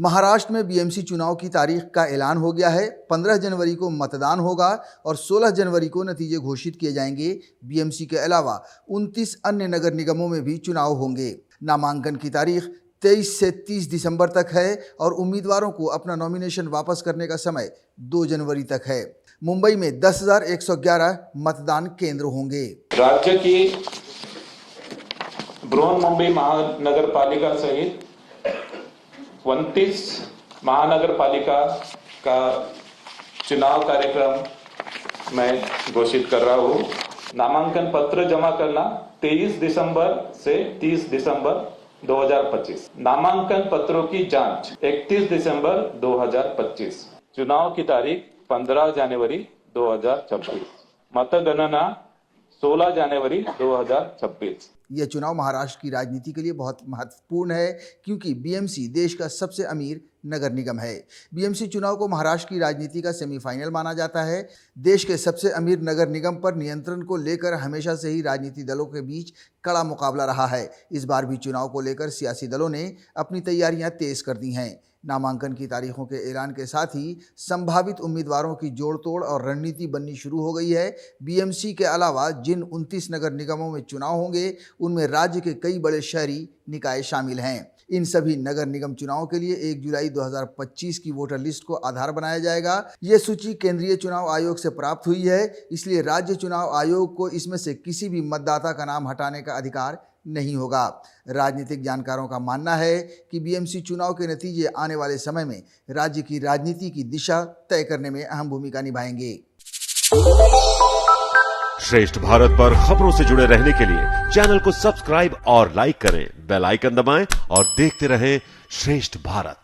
महाराष्ट्र में बीएमसी चुनाव की तारीख का ऐलान हो गया है। 15 जनवरी को मतदान होगा और 16 जनवरी को नतीजे घोषित किए जाएंगे। बीएमसी के अलावा 29 अन्य नगर निगमों में भी चुनाव होंगे। नामांकन की तारीख 23 से 30 दिसंबर तक है और उम्मीदवारों को अपना नॉमिनेशन वापस करने का समय 2 जनवरी तक है। मुंबई में 10,111 मतदान केंद्र होंगे। राज्य की बृहन्मुंबई महानगर पालिका सहित 29 महानगर पालिका का चुनाव कार्यक्रम मैं घोषित कर रहा हूँ। नामांकन पत्र जमा करना 23 दिसंबर से 30 दिसंबर 2025। नामांकन पत्रों की जांच 31 दिसंबर 2025। चुनाव की तारीख 15 जनवरी 2026। मतगणना 16 जनवरी 2026। यह चुनाव महाराष्ट्र की राजनीति के लिए बहुत महत्वपूर्ण है क्योंकि बीएमसी देश का सबसे अमीर नगर निगम है। बीएमसी चुनाव को महाराष्ट्र की राजनीति का सेमीफाइनल माना जाता है। देश के सबसे अमीर नगर निगम पर नियंत्रण को लेकर हमेशा से ही राजनीतिक दलों के बीच कड़ा मुकाबला रहा है। इस बार भी चुनाव को लेकर सियासी दलों ने अपनी तैयारियां तेज कर दी हैं। नामांकन की तारीखों के ऐलान के साथ ही संभावित उम्मीदवारों की जोड़-तोड़ और रणनीति बननी शुरू हो गई है। बीएमसी के अलावा जिन 29 नगर निगमों में चुनाव होंगे उनमें राज्य के कई बड़े शहरी निकाय शामिल हैं। इन सभी नगर निगम चुनाव के लिए 1 जुलाई 2025 की वोटर लिस्ट को आधार बनाया जाएगा। ये सूची केंद्रीय चुनाव आयोग से प्राप्त हुई है, इसलिए राज्य चुनाव आयोग को इसमें से किसी भी मतदाता का नाम हटाने का अधिकार नहीं होगा। राजनीतिक जानकारों का मानना है कि बीएमसी चुनाव के नतीजे आने वाले समय में राज्य की राजनीति की दिशा तय करने में अहम भूमिका निभाएंगे। श्रेष्ठ भारत पर खबरों से जुड़े रहने के लिए चैनल को सब्सक्राइब और लाइक करें, बेल आइकन दबाएं और देखते रहें श्रेष्ठ भारत।